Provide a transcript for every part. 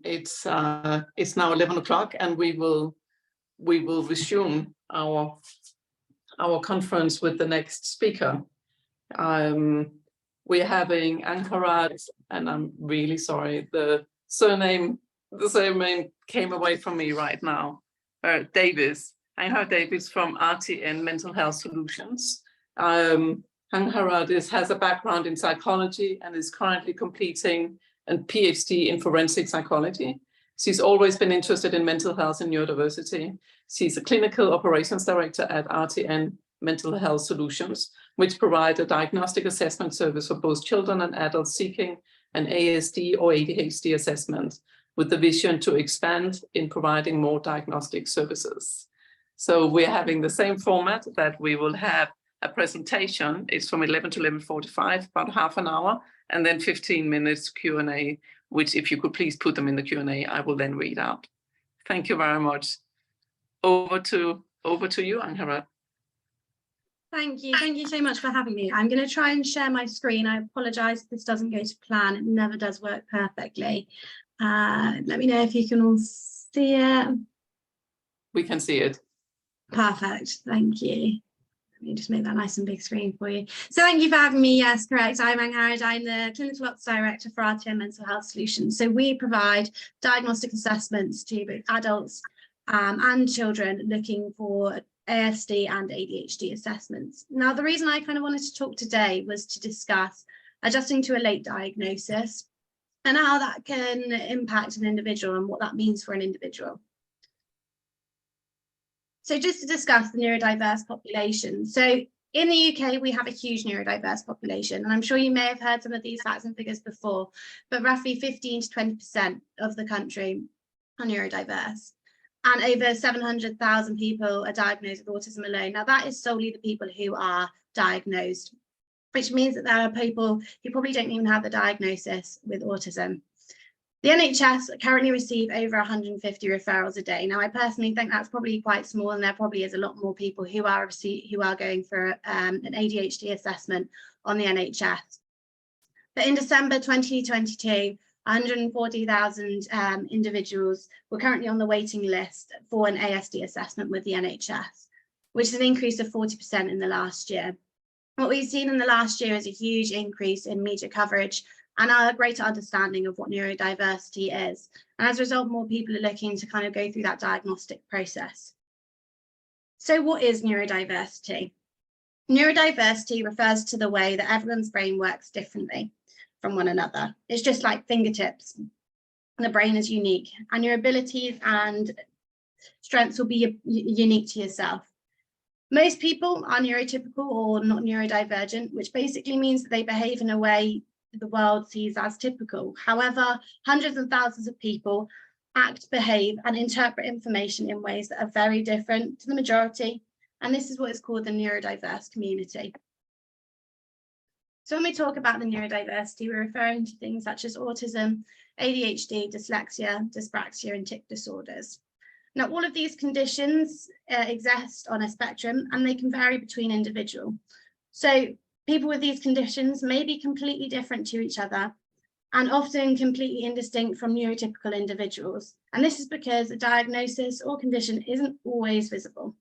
It's now 11 o'clock, and we will resume our conference with the next speaker. We're having Angharad, and I'm really sorry, the surname came away from me right now. Davies, Angharad Davies from RTN Mental Health Solutions. Angharad has a background in psychology and is currently completing a PhD in forensic psychology. She's always been interested in mental health and neurodiversity. She's a clinical operations director at RTN Mental Health Solutions, which provide a diagnostic assessment service for both children and adults seeking an ASD or ADHD assessment, with the vision to expand in providing more diagnostic services. So we're having the same format, that we will have a presentation. It's from 11 to 11:45, about half an hour, and then 15 minutes Q&A, which, if you could please put them in the Q&A, I will then read out. Thank you very much. Over to you, Angharad. Thank you so much for having me. I'm going to try and share my screen. I apologize if this doesn't go to plan. It never does work perfectly. Let me know if you can all see it. We can see it. Perfect, thank you. Let me just make that nice and big screen for you. So thank you for having me. Yes, correct. I'm Angharad. I'm the Clinical Ops Director for RTN Mental Health Solutions. So we provide diagnostic assessments to both adults and children looking for ASD and ADHD assessments. Now, the reason I kind of wanted to talk today was to discuss adjusting to a late diagnosis and how that can impact an individual and what that means for an individual. So just to discuss the neurodiverse population. So in the UK, we have a huge neurodiverse population, and I'm sure you may have heard some of these facts and figures before, but roughly 15 to 20% of the country are neurodiverse. And over 700,000 people are diagnosed with autism alone. Now, that is solely the people who are diagnosed, which means that there are people who probably don't even have the diagnosis with autism. The NHS currently receive over 150 referrals a day. Now, I personally think that's probably quite small, and there probably is a lot more people who are going for an ADHD assessment on the NHS. But in December 2022, 140,000 individuals were currently on the waiting list for an ASD assessment with the NHS, which is an increase of 40% in the last year. What we've seen in the last year is a huge increase in media coverage and a greater understanding of what neurodiversity is. And as a result, more people are looking to kind of go through that diagnostic process. So what is neurodiversity? Neurodiversity refers to the way that everyone's brain works differently from one another. It's just like fingertips. The brain is unique, and your abilities and strengths will be unique to yourself. Most people are neurotypical or not neurodivergent, which basically means that they behave in a way the world sees as typical. However, hundreds of thousands of people act, behave, and interpret information in ways that are very different to the majority, and this is what is called the neurodiverse community. So when we talk about the neurodiversity, we're referring to things such as autism, ADHD, dyslexia, dyspraxia, and tic disorders. Now, all of these conditions exist on a spectrum, and they can vary between individuals. So people with these conditions may be completely different to each other and often completely indistinct from neurotypical individuals. And this is because a diagnosis or condition isn't always visible.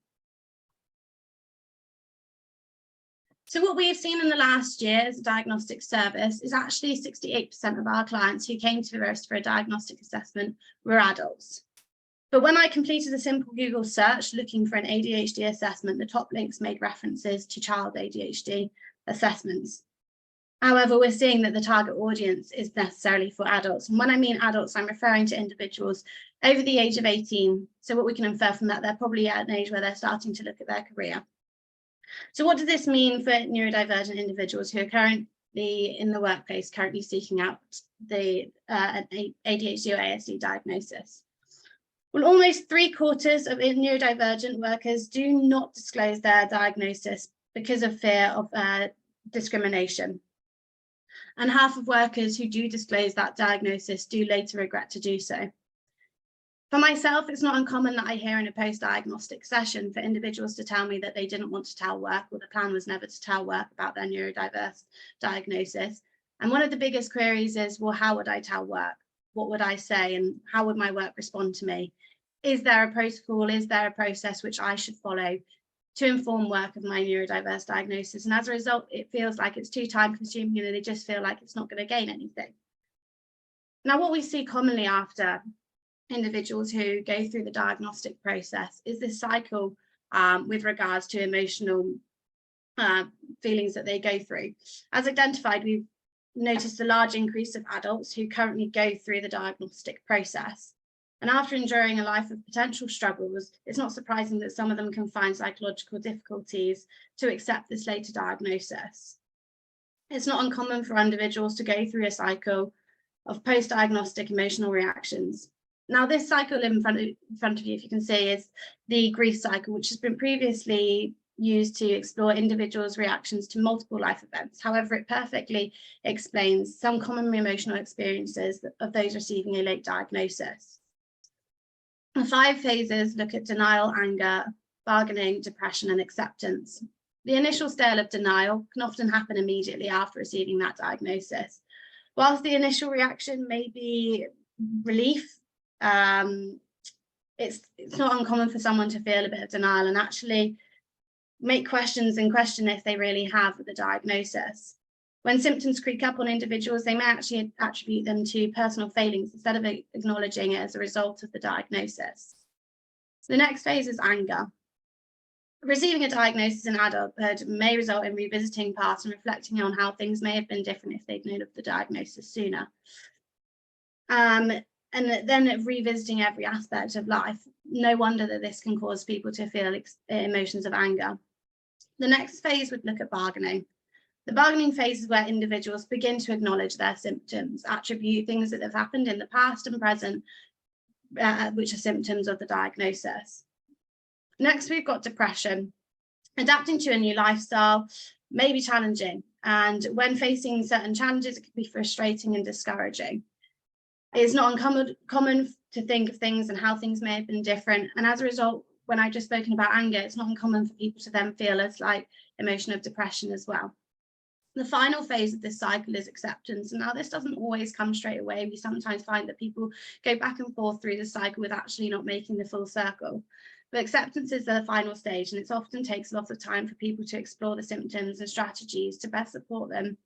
So what we have seen in the last year as a diagnostic service is actually 68% of our clients who came to us for a diagnostic assessment were adults. But when I completed a simple Google search looking for an ADHD assessment, the top links made references to child ADHD assessments. However, we're seeing that the target audience is necessarily for adults. And when I mean adults, I'm referring to individuals over the age of 18. So what we can infer from that, they're probably at an age where they're starting to look at their career. So what does this mean for neurodivergent individuals who are currently in the workplace, currently seeking out the ADHD or ASD diagnosis? Well, almost 3/4 of neurodivergent workers do not disclose their diagnosis because of fear of discrimination. And half of workers who do disclose that diagnosis do later regret to do so. For myself, it's not uncommon that I hear in a post-diagnostic session for individuals to tell me that they didn't want to tell work, or the plan was never to tell work about their neurodiverse diagnosis. And one of the biggest queries is, well, how would I tell work? what would I say and how would my work respond to me? Is there a protocol? Is there a process which I should follow to inform work of my neurodiverse diagnosis? And as a result, it feels like it's too time consuming and they just feel like it's not going to gain anything. Now, what we see commonly after individuals who go through the diagnostic process is this cycle with regards to emotional feelings that they go through. As identified, we've noticed a large increase of adults who currently go through the diagnostic process. And after enduring a life of potential struggles, it's not surprising that some of them can find psychological difficulties to accept this later diagnosis. It's not uncommon for individuals to go through a cycle of post-diagnostic emotional reactions. Now, this cycle in front of you, if you can see, is the grief cycle, which has been previously used to explore individuals' reactions to multiple life events. However, it perfectly explains some common emotional experiences of those receiving a late diagnosis. The 5 phases look at denial, anger, bargaining, depression, and acceptance. The initial stage of denial can often happen immediately after receiving that diagnosis. Whilst the initial reaction may be relief, it's not uncommon for someone to feel a bit of denial and actually make questions and question if they really have the diagnosis. When symptoms creep up on individuals, they may actually attribute them to personal failings instead of acknowledging it as a result of the diagnosis. The next phase is anger. Receiving a diagnosis in adulthood may result in revisiting past and reflecting on how things may have been different if they'd known of the diagnosis sooner. And then revisiting every aspect of life. No wonder that this can cause people to feel emotions of anger. The next phase would look at bargaining. The bargaining phase is where individuals begin to acknowledge their symptoms, attribute things that have happened in the past and present, which are symptoms of the diagnosis. Next, we've got depression. Adapting to a new lifestyle may be challenging, and when facing certain challenges, it can be frustrating and discouraging. It's not uncommon to think of things and how things may have been different, and as a result, when I've just spoken about anger, it's not uncommon for people to then feel a slight emotion of depression as well. The final phase of this cycle is acceptance. And now this doesn't always come straight away. We sometimes find that people go back and forth through the cycle with actually not making the full circle. But acceptance is the final stage, and it often takes a lot of time for people to explore the symptoms and strategies to best support them.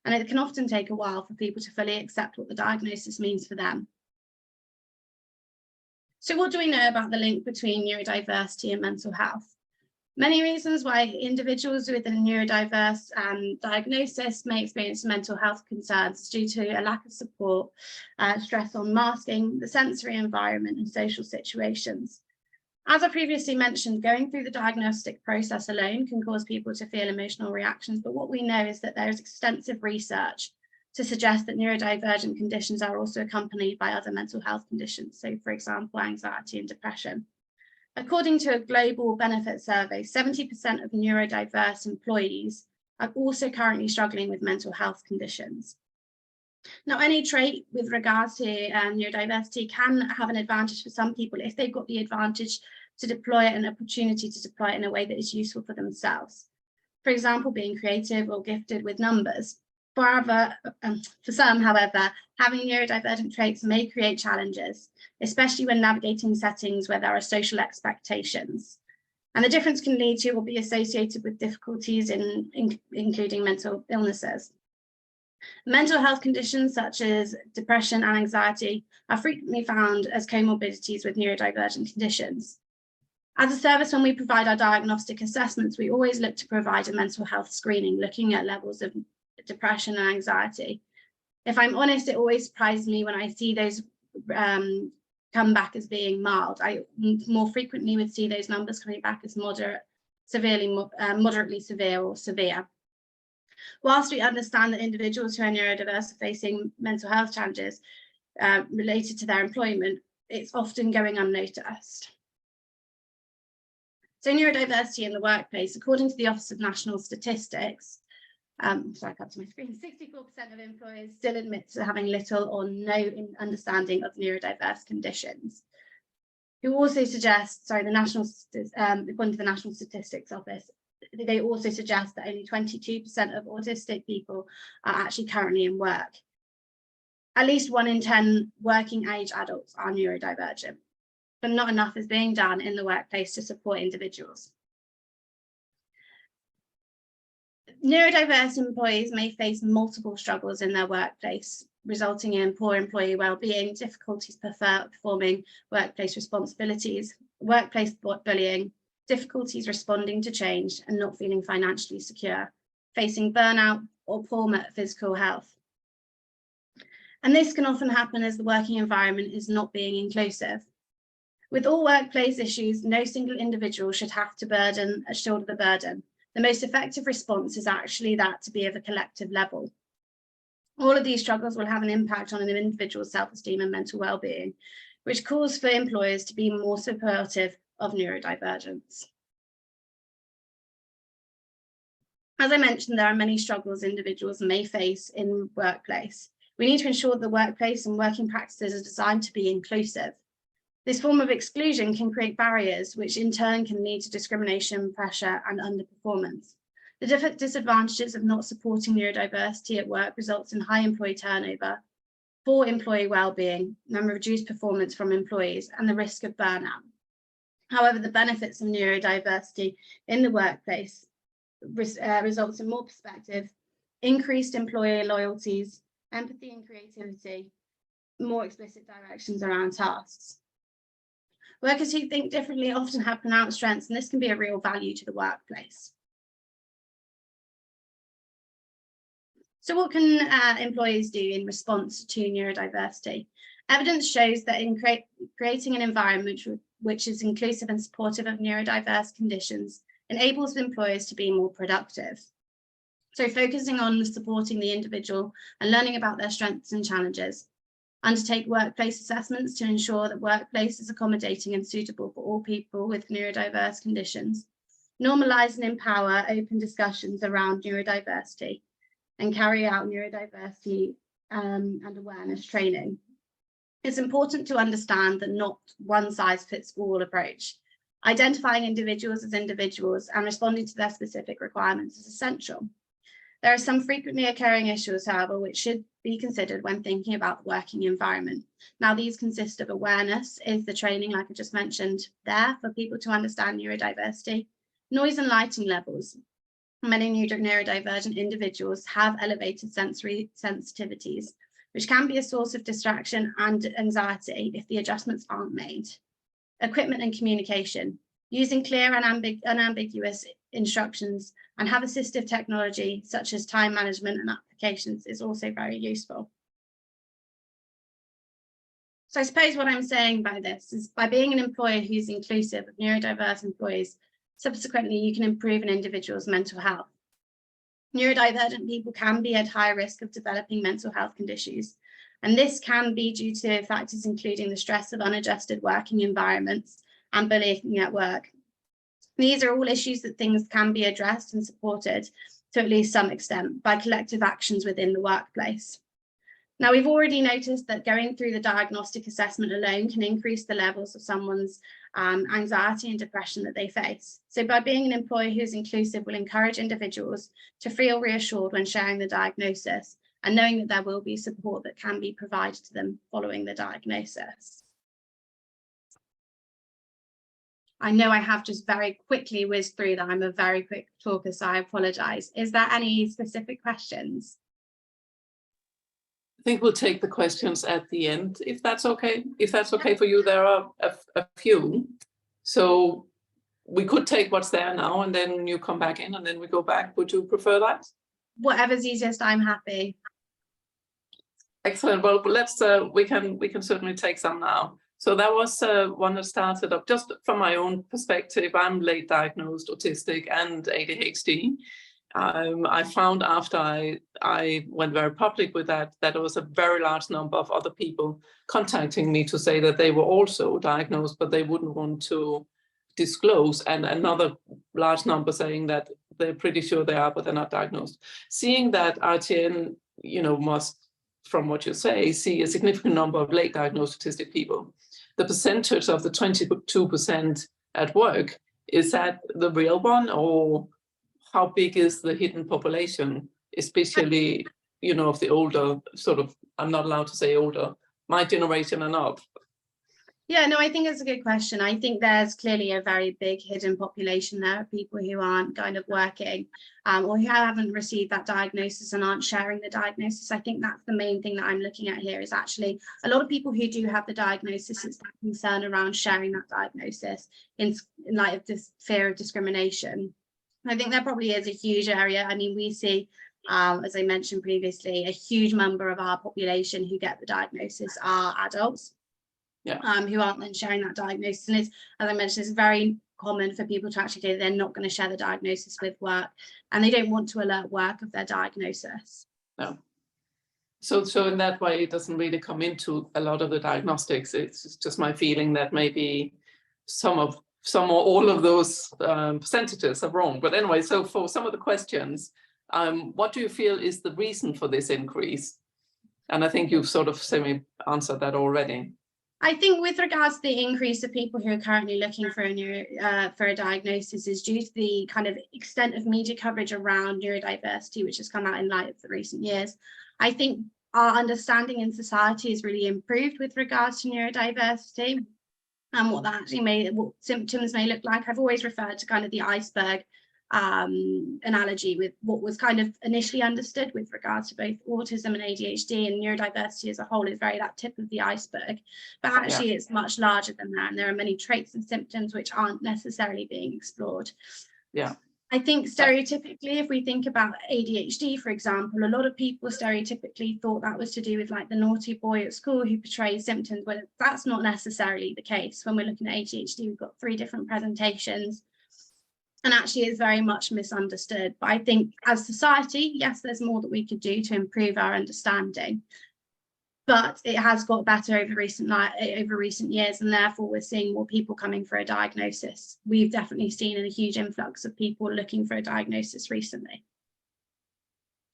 And it can often take a while for people to fully accept what the diagnosis means for them. So what do we know about the link between neurodiversity and mental health? Many reasons why individuals with a neurodiverse diagnosis may experience mental health concerns due to a lack of support, stress on masking, the sensory environment, and social situations. As I previously mentioned, going through the diagnostic process alone can cause people to feel emotional reactions, but what we know is that there is extensive research to suggest that neurodivergent conditions are also accompanied by other mental health conditions, so for example, anxiety and depression. According to a global benefit survey, 70% of neurodiverse employees are also currently struggling with mental health conditions. Now, any trait with regards to neurodiversity can have an advantage for some people if they've got the advantage to deploy it and opportunity to deploy it in a way that is useful for themselves. For example, being creative or gifted with numbers. For some, however, having neurodivergent traits may create challenges, especially when navigating settings where there are social expectations. And the difference can lead to or be associated with difficulties including mental illnesses. Mental health conditions such as depression and anxiety are frequently found as comorbidities with neurodivergent conditions. As a service, when we provide our diagnostic assessments, we always look to provide a mental health screening, looking at levels of depression and anxiety. If I'm honest, it always surprises me when I see those come back as being mild. I more frequently would see those numbers coming back as moderately severe or severe. Whilst we understand that individuals who are neurodiverse are facing mental health challenges related to their employment, it's often going unnoticed. So neurodiversity in the workplace, according to the Office of National Statistics, sorry, I cut to my screen, 64% of employers still admit to having little or no understanding of neurodiverse conditions. Who also suggest, according to the National Statistics Office, they also suggest that only 22% of autistic people are actually currently in work. At least 1 in 10 working age adults are neurodivergent, but not enough is being done in the workplace to support individuals. Neurodiverse employees may face multiple struggles in their workplace, resulting in poor employee well-being, difficulties performing workplace responsibilities, workplace bullying, difficulties responding to change and not feeling financially secure, facing burnout or poor physical health. And this can often happen as the working environment is not being inclusive. With all workplace issues, no single individual should have to shoulder the burden. The most effective response is actually that to be of a collective level. All of these struggles will have an impact on an individual's self-esteem and mental well-being, which calls for employers to be more supportive of neurodivergence. As I mentioned, there are many struggles individuals may face in workplace. We need to ensure that the workplace and working practices are designed to be inclusive. This form of exclusion can create barriers, which in turn can lead to discrimination, pressure, and underperformance. The disadvantages of not supporting neurodiversity at work results in high employee turnover, poor employee well-being, and reduced performance from employees, and the risk of burnout. However, the benefits of neurodiversity in the workplace results in more perspective, increased employee loyalties, empathy and creativity, more explicit directions around tasks. Workers who think differently often have pronounced strengths, and this can be a real value to the workplace. So what can employees do in response to neurodiversity? Evidence shows that in creating an environment which is inclusive and supportive of neurodiverse conditions enables employers to be more productive. So focusing on supporting the individual and learning about their strengths and challenges. Undertake workplace assessments to ensure that workplace is accommodating and suitable for all people with neurodiverse conditions. Normalise and empower open discussions around neurodiversity and carry out neurodiversity and awareness training. It's important to understand that not one size fits all approach. Identifying individuals as individuals and responding to their specific requirements is essential. There are some frequently occurring issues, however, which should be considered when thinking about the working environment. Now, these consist of awareness, is the training, like I just mentioned there, for people to understand neurodiversity, noise and lighting levels. Many neurodivergent individuals have elevated sensory sensitivities, which can be a source of distraction and anxiety if the adjustments aren't made. Equipment and communication. Using clear and unambiguous instructions and have assistive technology such as time management and applications is also very useful. So I suppose what I'm saying by this is by being an employer who's inclusive of neurodiverse employees, subsequently you can improve an individual's mental health. Neurodivergent people can be at high risk of developing mental health conditions, and this can be due to factors including the stress of unadjusted working environments and bullying at work. These are all issues that things can be addressed and supported to at least some extent by collective actions within the workplace. Now, we've already noticed that going through the diagnostic assessment alone can increase the levels of someone's anxiety and depression that they face. So by being an employer who's inclusive will encourage individuals to feel reassured when sharing the diagnosis and knowing that there will be support that can be provided to them following the diagnosis. I know I have just very quickly whizzed through that. I'm a very quick talker, so I apologise. Is there any specific questions? I think we'll take the questions at the end, if that's okay. If that's okay for you, there are a few. So we could take what's there now and then you come back in and then we go back. Would you prefer that? Whatever's easiest, I'm happy. Excellent. Well, let's we can certainly take some now. So that was one that started up just from my own perspective. I'm late diagnosed autistic and ADHD. I found after I went very public with that there was a very large number of other people contacting me to say that they were also diagnosed, but they wouldn't want to disclose, and another large number saying that they're pretty sure they are, but they're not diagnosed. Seeing that RTN, must, from what you say, see a significant number of late diagnosed autistic people. The percentage of the 22% at work, is that the real one, or how big is the hidden population, especially you know, of the older sort of, I'm not allowed to say older, my generation and up? Yeah, no, I think it's a good question. I think there's clearly a very big hidden population there of people who aren't kind of working or who haven't received that diagnosis and aren't sharing the diagnosis. I think that's the main thing that I'm looking at here, is actually a lot of people who do have the diagnosis, it's that concern around sharing that diagnosis in light of this fear of discrimination. I think there probably is a huge area. I mean, we see, as I mentioned previously, a huge number of our population who get the diagnosis are adults. Yeah. Who aren't then sharing that diagnosis. And it's, as I mentioned, it's very common for people to actually say they're not going to share the diagnosis with work, and they don't want to alert work of their diagnosis. No. So in that way, it doesn't really come into a lot of the diagnostics. It's just my feeling that maybe some or all of those percentages are wrong. But anyway, so for some of the questions, what do you feel is the reason for this increase? And I think you've sort of semi-answered that already. I think with regards to the increase of people who are currently looking for a diagnosis is due to the kind of extent of media coverage around neurodiversity, which has come out in light of the recent years. I think our understanding in society has really improved with regards to neurodiversity and what that actually what symptoms may look like. I've always referred to kind of the iceberg analogy with what was kind of initially understood with regards to both autism and ADHD, and neurodiversity as a whole is very that tip of the iceberg, but actually it's much larger than that, and there are many traits and symptoms which aren't necessarily being explored. Yeah, I think stereotypically, if we think about ADHD, for example, a lot of people stereotypically thought that was to do with like the naughty boy at school who portrays symptoms, but that's not necessarily the case. When we're looking at ADHD, we've got 3 different presentations, and actually it's very much misunderstood. But I think as society, yes, there's more that we could do to improve our understanding, but it has got better over recent years, and therefore we're seeing more people coming for a diagnosis. We've definitely seen a huge influx of people looking for a diagnosis recently.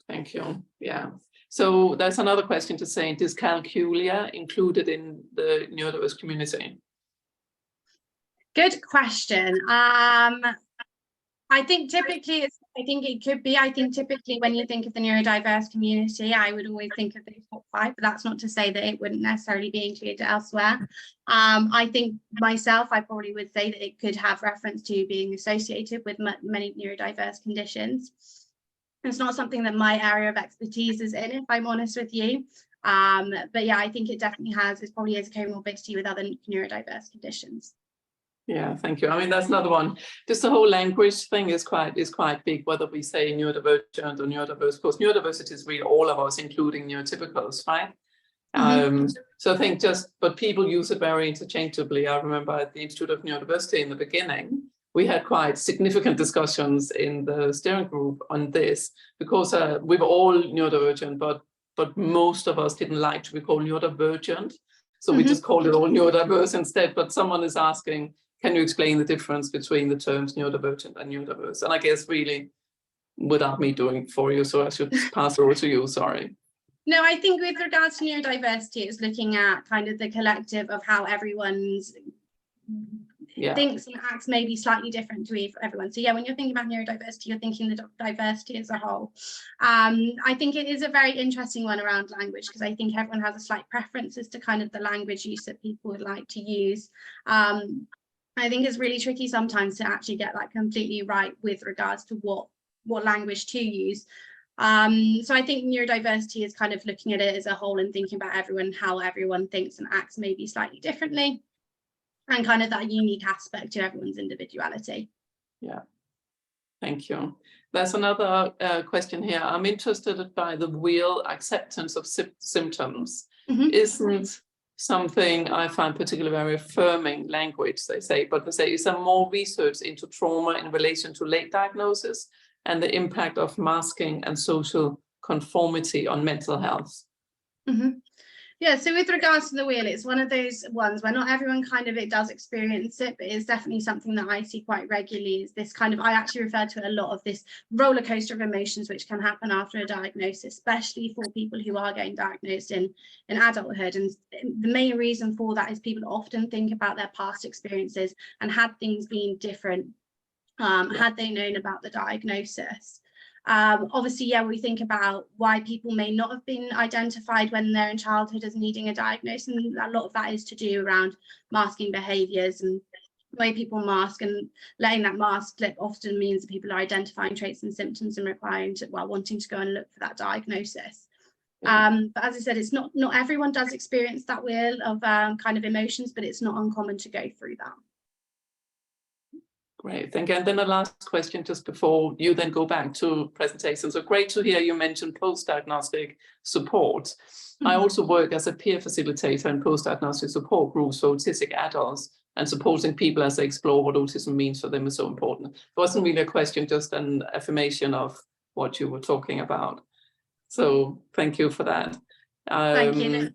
Thank you. Yeah. So there's another question to say, is dyscalculia included in the neurodiverse community? Good question. I think typically it could be. I think typically when you think of the neurodiverse community, I would always think of the top 5, but that's not to say that it wouldn't necessarily be included elsewhere. I think myself, I probably would say that it could have reference to being associated with many neurodiverse conditions. It's not something that my area of expertise is in, if I'm honest with you. But yeah, I think it definitely has. It probably is a comorbidity with other neurodiverse conditions. Yeah, thank you. I mean, that's another one. Just the whole language thing is quite big, whether we say neurodivergent or neurodiverse. Of course, neurodiversity is really all of us, including neurotypicals, right? So I think but people use it very interchangeably. I remember at the Institute of Neurodiversity in the beginning, we had quite significant discussions in the steering group on this, because we were all neurodivergent, but most of us didn't like to be called neurodivergent. So we just called it all neurodiverse instead. But someone is asking, can you explain the difference between the terms neurodivergent and neurodiverse? And I guess really, without me doing it for you, so I should pass over to you, sorry. No, I think with regards to neurodiversity, it's looking at kind of the collective of how everyone's thinks and acts may be slightly different to everyone. So yeah, when you're thinking about neurodiversity, you're thinking the diversity as a whole. I think it is a very interesting one around language, because I think everyone has a slight preference as to kind of the language use that people would like to use. I think it's really tricky sometimes to actually get that completely right with regards to what language to use. So I think neurodiversity is kind of looking at it as a whole and thinking about everyone, how everyone thinks and acts maybe slightly differently, and kind of that unique aspect to everyone's individuality. Yeah. Thank you. There's another question here. I'm interested by the real acceptance of symptoms. Isn't something I find particularly very affirming language, they say, but they say, is there more research into trauma in relation to late diagnosis and the impact of masking and social conformity on mental health? Yeah, so with regards to the wheel, it's one of those ones where not everyone kind of does experience it, but it's definitely something that I see quite regularly. Is this kind of, I actually refer to a lot of this roller coaster of emotions which can happen after a diagnosis, especially for people who are getting diagnosed in adulthood. And the main reason for that is people often think about their past experiences, and had things been different, had they known about the diagnosis. Obviously, yeah, we think about why people may not have been identified when they're in childhood as needing a diagnosis, and a lot of that is to do around masking behaviours and the way people mask, and letting that mask slip often means that people are identifying traits and symptoms and requiring to, well, wanting to go and look for that diagnosis. But as I said, it's not everyone does experience that wheel of kind of emotions, but it's not uncommon to go through that. Great, thank you. And then a last question just before you then go back to presentation. So great to hear you mention post-diagnostic support. I also work as a peer facilitator in post-diagnostic support groups for autistic adults, and supporting people as they explore what autism means for them is so important. It wasn't really a question, just an affirmation of what you were talking about. So thank you for that. Thank you.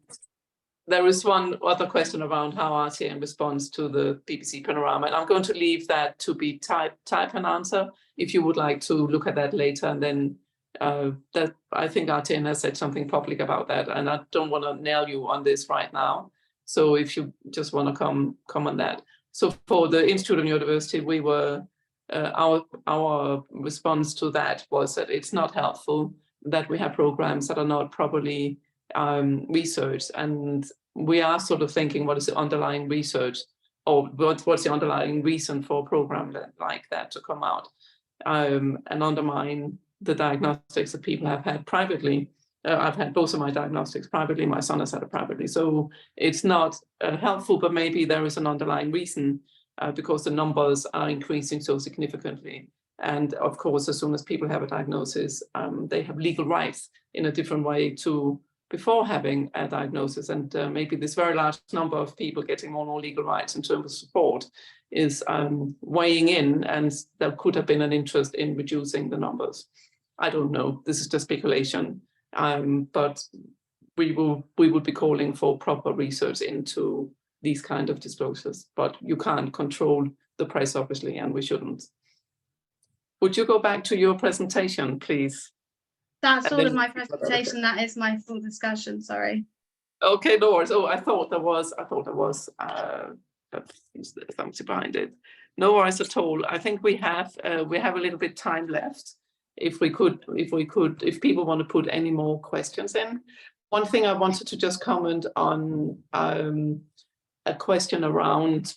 There is one other question around how RTN responds to the BBC panorama, and I'm going to leave that to be type and answer if you would like to look at that later. And then that I think RTN has said something public about that, and I don't want to nail you on this right now. So if you just want to come on that. So for the Institute of Neurodiversity, we were our response to that was that it's not helpful that we have programs that are not properly researched, and we are sort of thinking, what is the underlying research, or what's the underlying reason for a program like that to come out and undermine the diagnostics that people have had privately. I've had both of my diagnostics privately, my son has had it privately, so it's not helpful, but maybe there is an underlying reason because the numbers are increasing so significantly. And of course, as soon as people have a diagnosis, they have legal rights in a different way to before having a diagnosis. And maybe this very large number of people getting more and more legal rights in terms of support is weighing in, and there could have been an interest in reducing the numbers. I don't know, this is just speculation, but we would be calling for proper research into these kind of disclosures, but you can't control the press, obviously, and we shouldn't. Would you go back to your presentation, please? That's all of my presentation. That is my full discussion. Sorry. Okay, no worries. Oh, I thought there was something behind it. No worries at all. I think we have a little bit time left. If people want to put any more questions in. One thing I wanted to just comment on a question around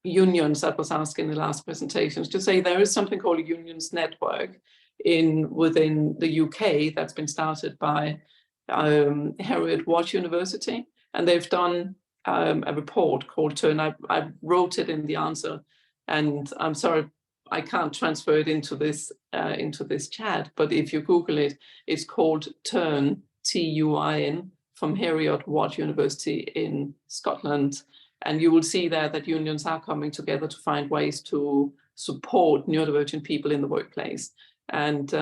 unions that was asked in the last presentations, to say there is something called a unions network within the UK that's been started by Heriot-Watt University, and they've done a report called Turn. I wrote it in the answer, and I'm sorry I can't transfer it into this chat, but if you Google it, it's called Turn, T-U-I-N, from Heriot-Watt University in Scotland. And you will see there that unions are coming together to find ways to support neurodivergent people in the workplace. And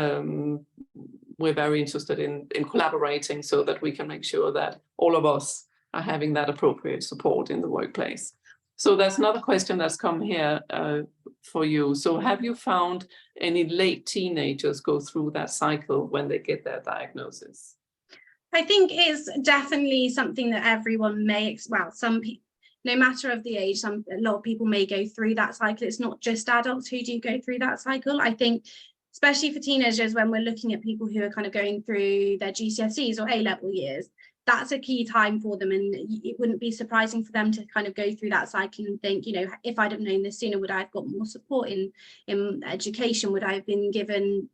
we're very interested in collaborating so that we can make sure that all of us are having that appropriate support in the workplace. So there's another question that's come here for you. So have you found any late teenagers go through that cycle when they get their diagnosis? I think it's definitely something that everyone may, well, some people, no matter of the age, a lot of people may go through that cycle. It's not just adults who do go through that cycle. I think, especially for teenagers, when we're looking at people who are kind of going through their GCSEs or A-level years, that's a key time for them. And it wouldn't be surprising for them to kind of go through that cycle and think, you know, if I'd have known this sooner, would I have got more support in education? Would I have been given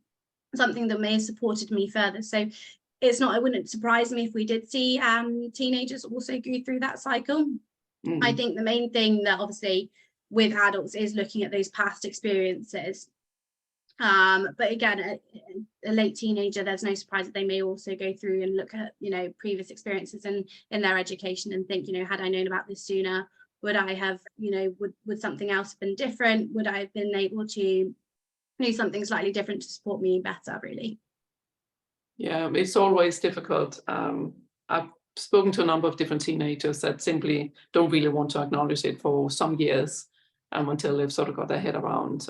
something that may have supported me further? So it wouldn't surprise me if we did see teenagers also go through that cycle. Mm-hmm. I think the main thing that obviously with adults is looking at those past experiences. But again, a late teenager, there's no surprise that they may also go through and look at, you know, previous experiences in their education and think, you know, had I known about this sooner, would I have, you know, would something else have been different? Would I have been able to do something slightly different to support me better, really? Yeah, it's always difficult. I've spoken to a number of different teenagers that simply don't really want to acknowledge it for some years until they've sort of got their head around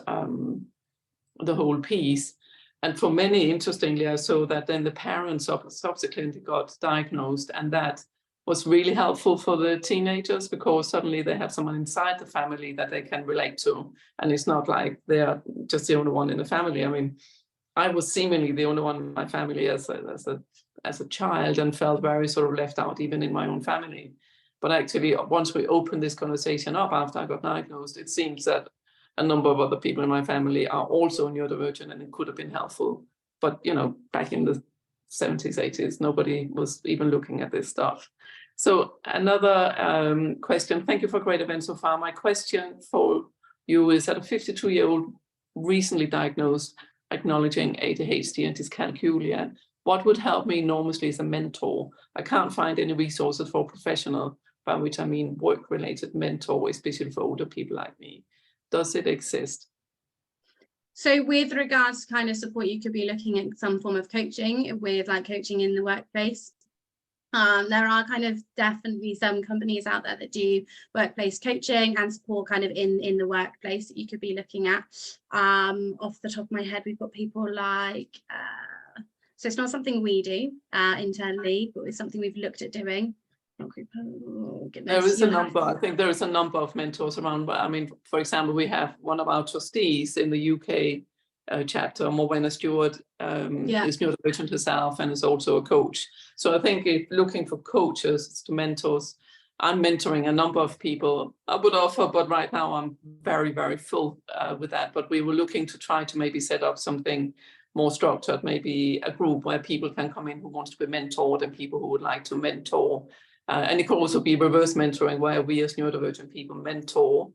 the whole piece. And for many, interestingly, I saw that then the parents subsequently got diagnosed, and that was really helpful for the teenagers because suddenly they have someone inside the family that they can relate to, and it's not like they're just the only one in the family. I mean, I was seemingly the only one in my family as a child, and felt very sort of left out even in my own family. But actually, once we opened this conversation up after I got diagnosed, it seems that a number of other people in my family are also neurodivergent, and it could have been helpful. But, you know, back in the 70s, 80s, nobody was even looking at this stuff. So another question, thank you for a great event so far. My question for you is that a 52-year-old recently diagnosed, acknowledging ADHD and dyscalculia, what would help me enormously as a mentor? I can't find any resources for professional, by which I mean work-related mentor, especially for older people like me. Does it exist? So with regards to kind of support, you could be looking at some form of coaching, with like coaching in the workplace. There are kind of definitely some companies out there that do workplace coaching and support kind of in the workplace that you could be looking at. Off the top of my head, we've got people like, so it's not something we do internally, but it's something we've looked at doing. Oh, there is a number, I think there is a number of mentors around, but I mean, for example, we have one of our trustees in the UK chapter, Morwenna Stewart, is neurodivergent herself and is also a coach. So I think if looking for coaches to mentors, I'm mentoring a number of people I would offer, but right now I'm very, very full with that. But we were looking to try to maybe set up something more structured, maybe a group where people can come in who wants to be mentored and people who would like to mentor. And it could also be reverse mentoring, where we as neurodivergent people mentor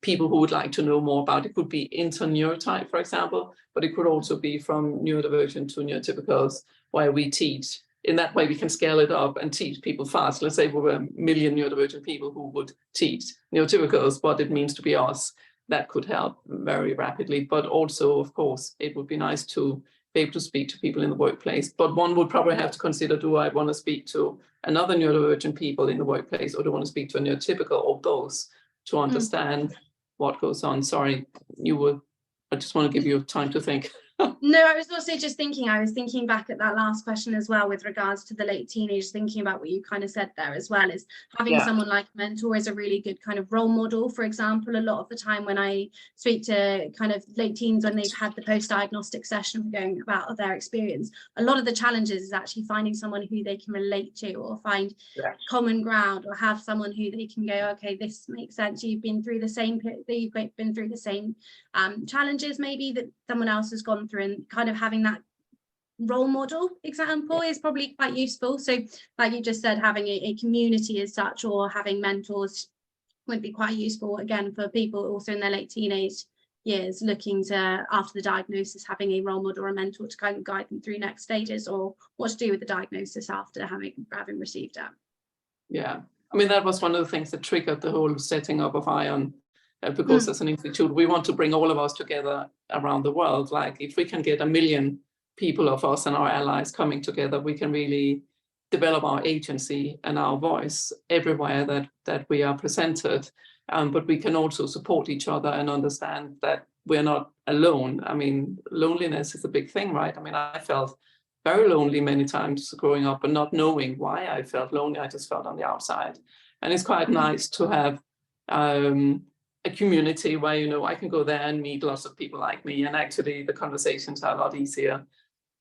people who would like to know more about it. Could be interneurotype, for example, but it could also be from neurodivergent to neurotypicals, where we teach. In that way, we can scale it up and teach people fast. Let's say we were 1 million neurodivergent people who would teach neurotypicals what it means to be us. That could help very rapidly. But also, of course, it would be nice to be able to speak to people in the workplace. But one would probably have to consider, do I want to speak to another neurodivergent people in the workplace, or do I want to speak to a neurotypical, or both, to understand what goes on? Sorry, I just want to give you time to think. No, I was also just thinking, I was thinking back at that last question as well, with regards to the late teenage, thinking about what you kind of said there as well, is having someone like a mentor is a really good kind of role model. For example, a lot of the time when I speak to kind of late teens, when they've had the post-diagnostic session going about their experience, a lot of the challenges is actually finding someone who they can relate to, or find common ground, or have someone who they can go, okay, this makes sense, you've been through the same challenges maybe that someone else has gone through, and kind of having that role model example is probably quite useful. So like you just said, having a community as such, or having mentors, would be quite useful again for people also in their late teenage years, looking to, after the diagnosis, having a role model or a mentor to kind of guide them through next stages, or what to do with the diagnosis after having received it. Yeah, I mean, that was one of the things that triggered the whole setting up of ION. Because as an institute, we want to bring all of us together around the world. Like, if we can get 1 million people of us and our allies coming together, we can really develop our agency and our voice everywhere that we are presented. But we can also support each other and understand that we're not alone. I mean, loneliness is a big thing, right? I mean, I felt very lonely many times growing up, and not knowing why I felt lonely. I just felt on the outside. And it's quite nice to have a community where, you know, I can go there and meet lots of people like me, and actually the conversations are a lot easier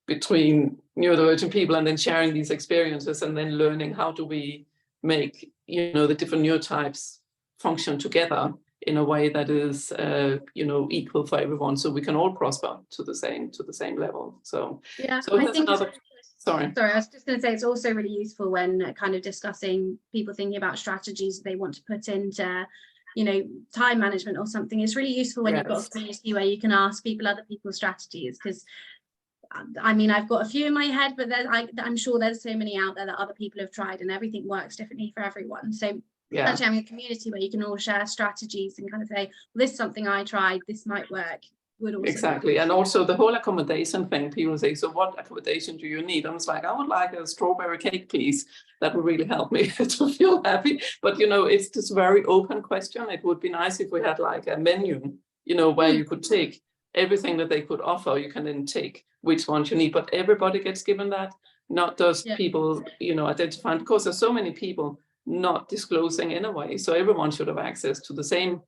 between neurodivergent people, and then sharing these experiences, and then learning how do we make, you know, the different neurotypes function together in a way that is you know, equal for everyone, so we can all prosper to the same level. So yeah, so I think sorry, I was just going to say, it's also really useful when kind of discussing people thinking about strategies they want to put into, you know, time management or something. It's really useful when you've got a community where you can ask people other people's strategies, because I mean, I've got a few in my head, but I'm sure there's so many out there that other people have tried, and everything works differently for everyone. So actually having a community where you can all share strategies and kind of say, well, this is something I tried, this might work, would also exactly. And also the whole accommodation thing, people say, so what accommodation do you need? I was like, I would like a strawberry cake, please. That would really help me to feel happy. But, you know, it's just a very open question. It would be nice if we had like a menu, you know, where you could take everything that they could offer. You can then take which ones you need, but everybody gets given that, not just people, you know, identifying, because there's so many people not disclosing in a way. So everyone should have access to the same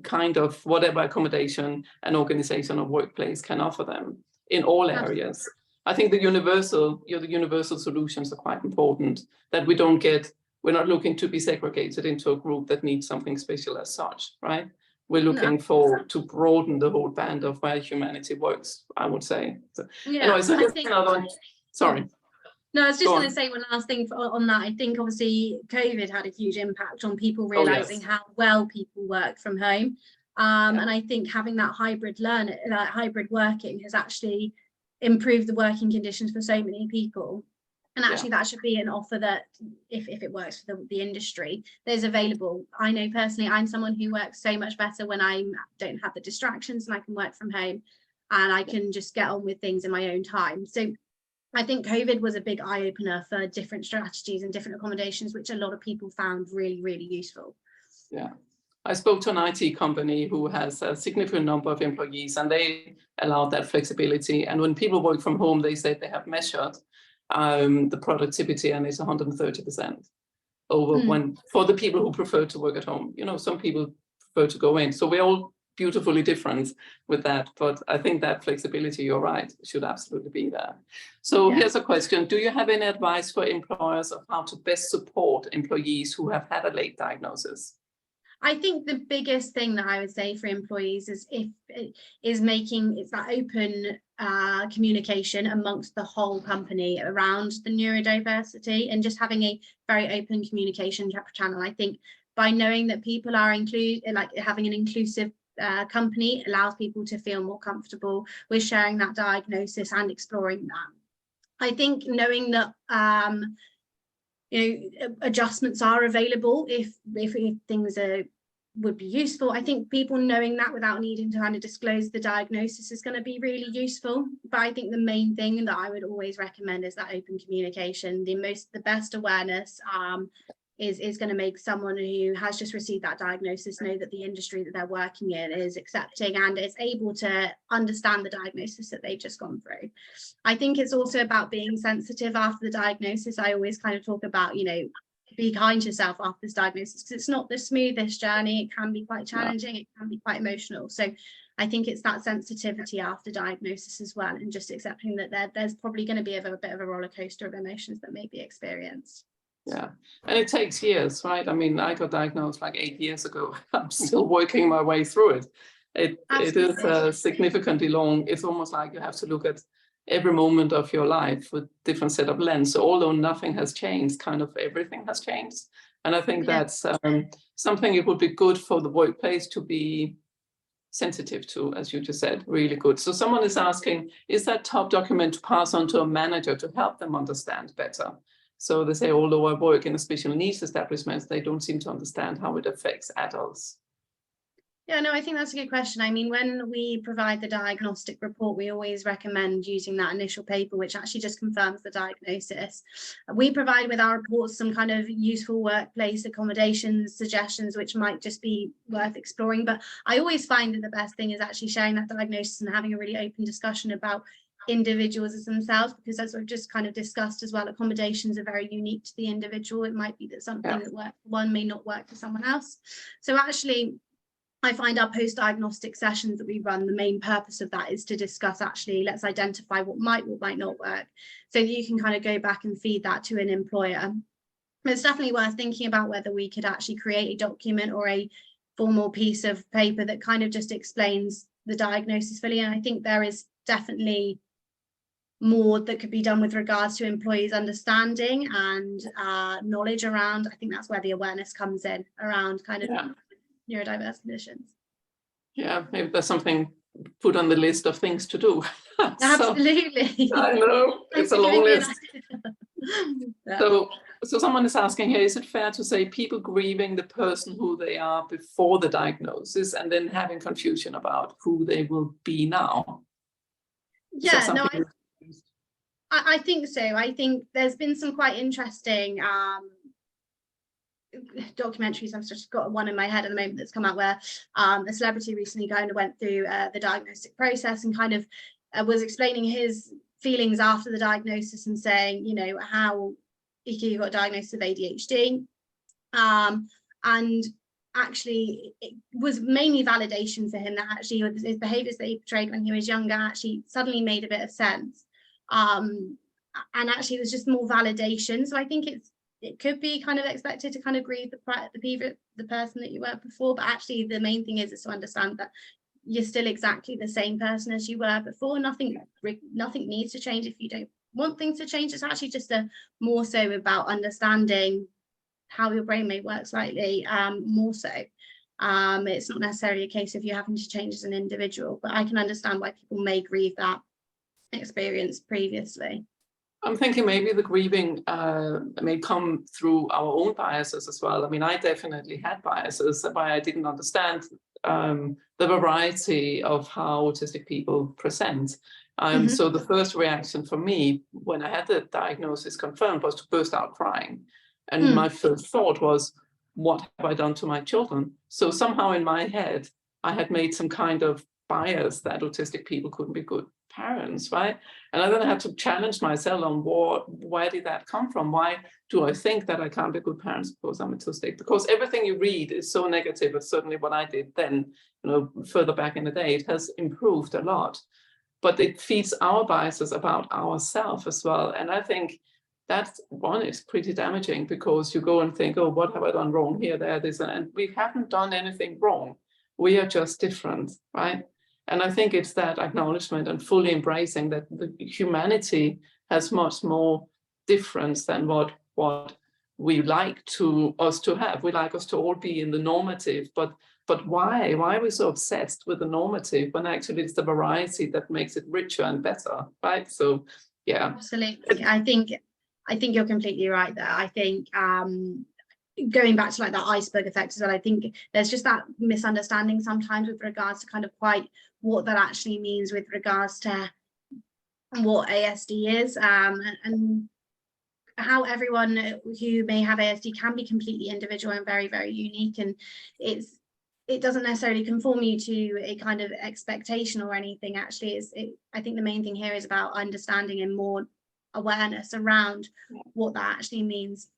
kind of whatever accommodation an organization or workplace can offer them in all areas. I think the universal solutions are quite important, that we're not looking to be segregated into a group that needs something special as such, right? We're looking to broaden the whole band of where humanity works, I would say. So, anyway, so here's another one. Sorry. No, I was just going to say one last thing on that. I think obviously COVID had a huge impact on people realizing how well people work from home. And I think having that hybrid working has actually improved the working conditions for so many people. And actually that should be an offer that if it works for the industry, there's available. I know personally, I'm someone who works so much better when I don't have the distractions and I can work from home and I can just get on with things in my own time. So I think COVID was a big eye-opener for different strategies and different accommodations, which a lot of people found really, really useful. Yeah. I spoke to an IT company who has a significant number of employees and they allowed that flexibility. And when people work from home, they said they have measured the productivity and it's 130% over when for the people who prefer to work at home. You know, some people prefer to go in. So we're all beautifully different with that. But I think that flexibility, you're right, should absolutely be there. So here's a question. Do you have any advice for employers of how to best support employees who have had a late diagnosis? I think the biggest thing that I would say for employees is making that open communication amongst the whole company around the neurodiversity and just having a very open communication channel. I think by knowing that people are having an inclusive company allows people to feel more comfortable with sharing that diagnosis and exploring that. I think knowing that adjustments are available if things would be useful. I think people knowing that without needing to kind of disclose the diagnosis is going to be really useful. But I think the main thing that I would always recommend is that open communication. The best awareness is going to make someone who has just received that diagnosis know that the industry that they're working in is accepting and is able to understand the diagnosis that they've just gone through. I think it's also about being sensitive after the diagnosis. I always kind of talk about, be kind to yourself after this diagnosis, because it's not the smoothest journey. It can be quite challenging. It can be quite emotional. So I think it's that sensitivity after diagnosis as well, and just accepting that there's probably going to be a bit of a roller coaster of emotions that may be experienced. Yeah, and it takes years, right? I mean, I got diagnosed like 8 years ago. I'm still working my way through it. It is significantly long. It's almost like you have to look at every moment of your life with different set of lens. So although nothing has changed, kind of everything has changed. And I think that's something it would be good for the workplace to be sensitive to, as you just said, really good. So someone is asking, is that top document to pass on to a manager to help them understand better? So they say, although I work in a special needs establishment, they don't seem to understand how it affects adults. Yeah, no, I think that's a good question. I mean, when we provide the diagnostic report, we always recommend using that initial paper, which actually just confirms the diagnosis. We provide with our reports some kind of useful workplace accommodations, suggestions, which might just be worth exploring. But I always find that the best thing is actually sharing that diagnosis and having a really open discussion about individuals as themselves, because as we've just kind of discussed as well, accommodations are very unique to the individual. It might be that something that works for one may not work for someone else. So actually, I find our post-diagnostic sessions that we run, the main purpose of that is to discuss, actually, let's identify what might not work, so that you can kind of go back and feed that to an employer. It's definitely worth thinking about whether we could actually create a document or a formal piece of paper that kind of just explains the diagnosis fully. And I think there is definitely more that could be done with regards to employees' understanding and knowledge around. I think that's where the awareness comes in around kind of neurodiverse conditions. Yeah, maybe there's something put on the list of things to do. Absolutely. I know, it's a long list. So someone is asking here, is it fair to say people grieving the person who they are before the diagnosis and then having confusion about who they will be now? Yeah, no, I think so. I think there's been some quite interesting documentaries. I've just got one in my head at the moment that's come out where a celebrity recently kind of went through the diagnostic process and kind of was explaining his feelings after the diagnosis and saying, how he got diagnosed with ADHD, and actually it was mainly validation for him, that actually his behaviors that he portrayed when he was younger actually suddenly made a bit of sense. And actually it was just more validation. So I think it could be kind of expected to kind of grieve the person that you were before, but actually the main thing is to understand that you're still exactly the same person as you were before. Nothing needs to change if you don't want things to change. It's actually just more so about understanding how your brain may work slightly more so. It's not necessarily a case of you having to change as an individual, but I can understand why people may grieve that experience previously. I'm thinking maybe the grieving may come through our own biases as well. I mean, I definitely had biases why I didn't understand the variety of how autistic people present. So the first reaction for me when I had the diagnosis confirmed was to burst out crying. And my first thought was, what have I done to my children? So somehow in my head, I had made some kind of bias that autistic people couldn't be good parents, right? And then I had to challenge myself on where did that come from? Why do I think that I can't be good parents because I'm autistic? Because everything you read is so negative. It's certainly what I did then, further back in the day, it has improved a lot. But it feeds our biases about ourselves as well. And I think that one is pretty damaging because you go and think, oh, what have I done wrong here, there, this, and we haven't done anything wrong. We are just different, right? And I think it's that acknowledgement and fully embracing that the humanity has much more difference than what we like us to have. We like us to all be in the normative, but why? Why are we so obsessed with the normative when actually it's the variety that makes it richer and better, right? So, yeah. Absolutely. I think you're completely right there. I think going back to like that iceberg effect as well, I think there's just that misunderstanding sometimes with regards to kind of quite what that actually means with regards to what ASD is, and how everyone who may have ASD can be completely individual and very, very unique. And it doesn't necessarily conform you to a kind of expectation or anything. Actually, I think the main thing here is about understanding and more awareness around what that actually means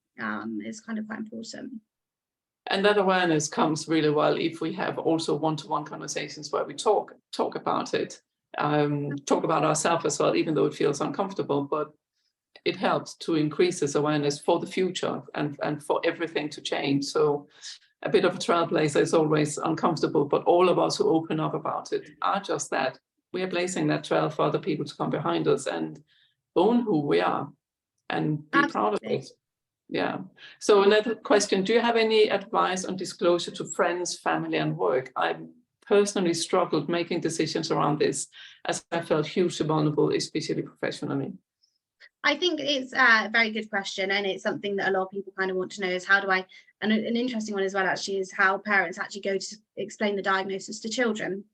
is kind of quite important. And that awareness comes really well if we have also one-to-one conversations where we talk about it, talk about ourselves as well, even though it feels uncomfortable, but it helps to increase this awareness for the future and for everything to change. So a bit of a trailblazer is always uncomfortable, but all of us who open up about it are just that. We are blazing that trail for other people to come behind us and own who we are and be proud of it. Yeah. So another question, do you have any advice on disclosure to friends, family and work? I personally struggled making decisions around this as I felt hugely vulnerable, especially professionally. I think it's a very good question, and it's something that a lot of people kind of want to know is how do I, and an interesting one as well actually is how parents actually go to explain the diagnosis to children.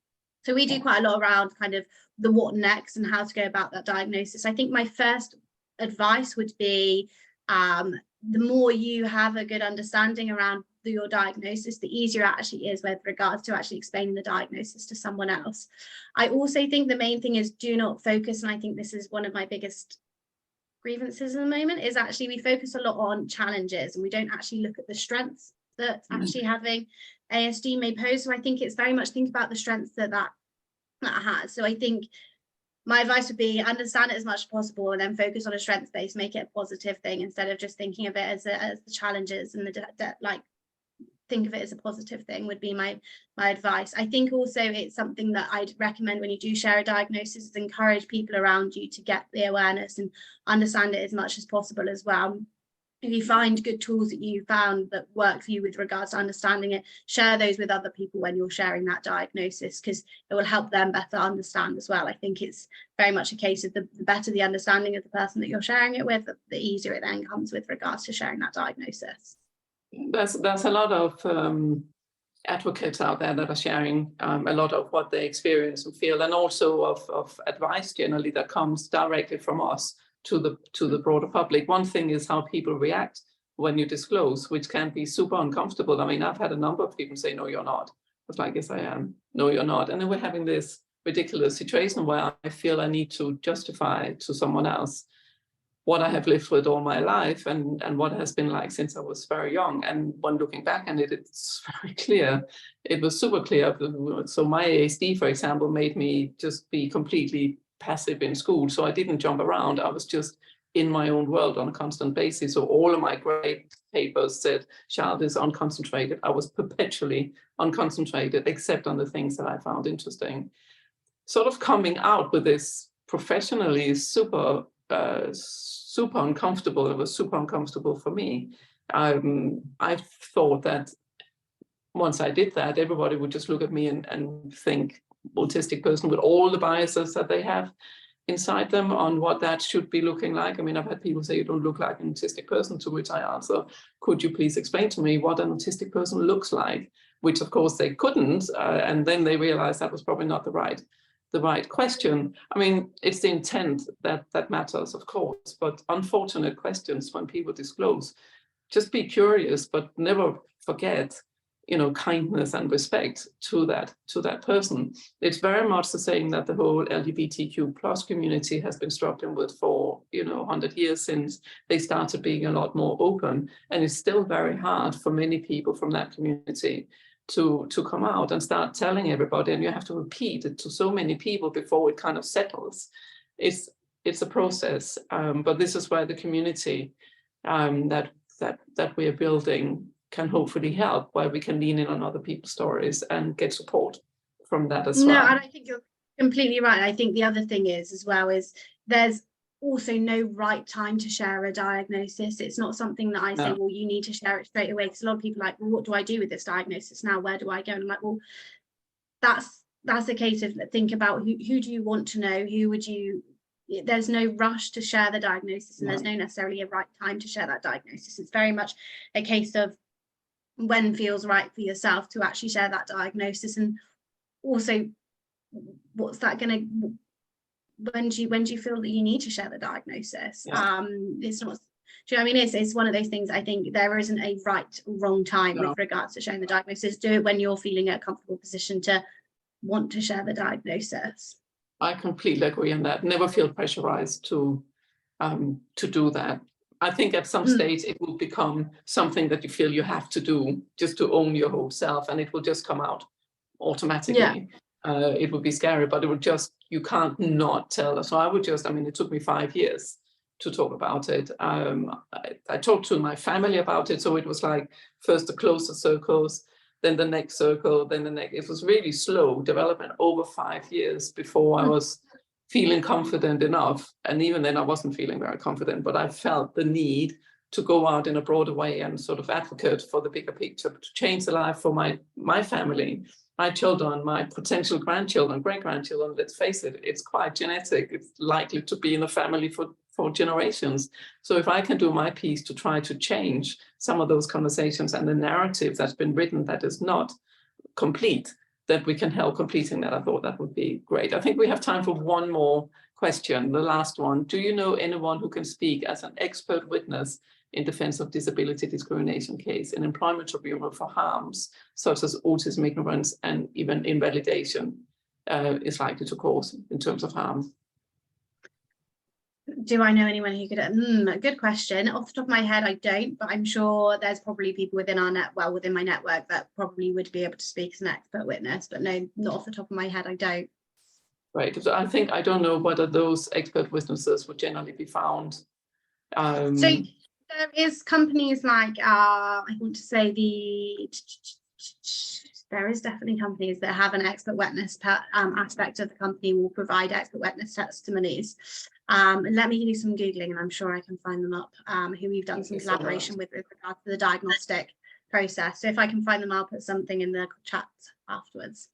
So we do quite a lot around kind of the what next and how to go about that diagnosis. I think my first advice would be the more you have a good understanding around your diagnosis, the easier it actually is with regards to actually explaining the diagnosis to someone else. I also think the main thing is do not focus, and I think this is one of my biggest grievances at the moment, is actually we focus a lot on challenges and we don't actually look at the strengths that actually having ASD may pose. So I think it's very much think about the strengths that has. So I think my advice would be understand it as much as possible and then focus on a strengths base, make it a positive thing instead of just thinking of it as the challenges and like think of it as a positive thing would be my advice. I think also it's something that I'd recommend when you do share a diagnosis is encourage people around you to get the awareness and understand it as much as possible as well. If you find good tools that you found that work for you with regards to understanding it, share those with other people when you're sharing that diagnosis, because it will help them better understand as well. I think it's very much a case of the better the understanding of the person that you're sharing it with, the easier it then comes with regards to sharing that diagnosis. There's a lot of advocates out there that are sharing a lot of what they experience and feel, and also of advice generally that comes directly from us to the broader public. One thing is how people react when you disclose, which can be super uncomfortable. I mean, I've had a number of people say, no, you're not. It's like, yes, I am. No, you're not. And then we're having this ridiculous situation where I feel I need to justify to someone else. what I have lived with all my life and what it has been like since I was very young. And when looking back on it, it's very clear. It was super clear. So my ASD, for example, made me just be completely passive in school. So I didn't jump around. I was just in my own world on a constant basis. So all of my grade papers said, child is unconcentrated. I was perpetually unconcentrated, except on the things that I found interesting. Sort of coming out with this professionally is super uncomfortable. It was super uncomfortable for me. I thought that once I did that, everybody would just look at me and think autistic person with all the biases that they have inside them on what that should be looking like. I mean, I've had people say you don't look like an autistic person, to which I answer, could you please explain to me what an autistic person looks like? Which of course they couldn't, and then they realized that was probably not the right question. I mean, it's the intent that matters, of course, but unfortunate questions when people disclose. Just be curious, but never forget, kindness and respect to that person. It's very much the same that the whole LGBTQ plus community has been struggling with for 100 years since they started being a lot more open, and it's still very hard for many people from that community to come out and start telling everybody, and you have to repeat it to so many people before it kind of settles. It's a process, but this is where the community that we are building can hopefully help, where we can lean in on other people's stories and get support from that as well. No, and I think you're completely right. I think the other thing is there's also no right time to share a diagnosis. It's not something that I say, well, you need to share it straight away, because a lot of people are like, well, what do I do with this diagnosis now? Where do I go? And I'm like, well, that's a case of think about who do you want to know? Who would you? There's no rush to share the diagnosis, and there's no necessarily a right time to share that diagnosis. It's very much a case of when feels right for yourself to actually share that diagnosis, and also what's that going to, when do you feel that you need to share the diagnosis? It's not, do you know what I mean? It's one of those things. I think there isn't a right or wrong time with regards to sharing the diagnosis. Do it when you're feeling a comfortable position to want to share the diagnosis. I completely agree on that. Never feel pressurized to do that. I think at some stage it will become something that you feel you have to do, just to own your whole self, and it will just come out automatically. It would be scary, but it would just, you can't not tell. So I would just, it took me 5 years to talk about it. I talked to my family about it, so it was like first the closer circles, then the next circle, then the next. It was really slow development over 5 years before I was feeling confident enough. And even then I wasn't feeling very confident, but I felt the need to go out in a broader way and sort of advocate for the bigger picture, to change the life for my family, my children, my potential grandchildren, great-grandchildren. Let's face it, it's quite genetic. It's likely to be in a family for generations. So if I can do my piece to try to change some of those conversations and the narrative that's been written that is not complete, that we can help completing that, I thought that would be great. I think we have time for one more question, the last one. Do you know anyone who can speak as an expert witness in defense of disability discrimination case in employment tribunal for harms such as autism, ignorance, and even invalidation is likely to cause in terms of harm? Do I know anyone who could? Good question. Off the top of my head, I don't, but I'm sure there's probably people within my network that probably would be able to speak as an expert witness, but no, not off the top of my head, I don't. Right. So I don't know whether those expert witnesses would generally be found. So there is companies like, I want to say there is definitely companies that have an expert witness aspect of the company, will provide expert witness testimonies. And let me do some Googling and I'm sure I can find them up, who we've done some collaboration with regard to the diagnostic process. So if I can find them, I'll put something in the chat afterwards.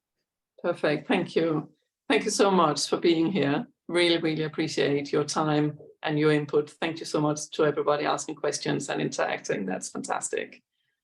Perfect. Thank you. Thank you so much for being here. Really, really appreciate your time and your input. Thank you so much to everybody asking questions and interacting. That's fantastic.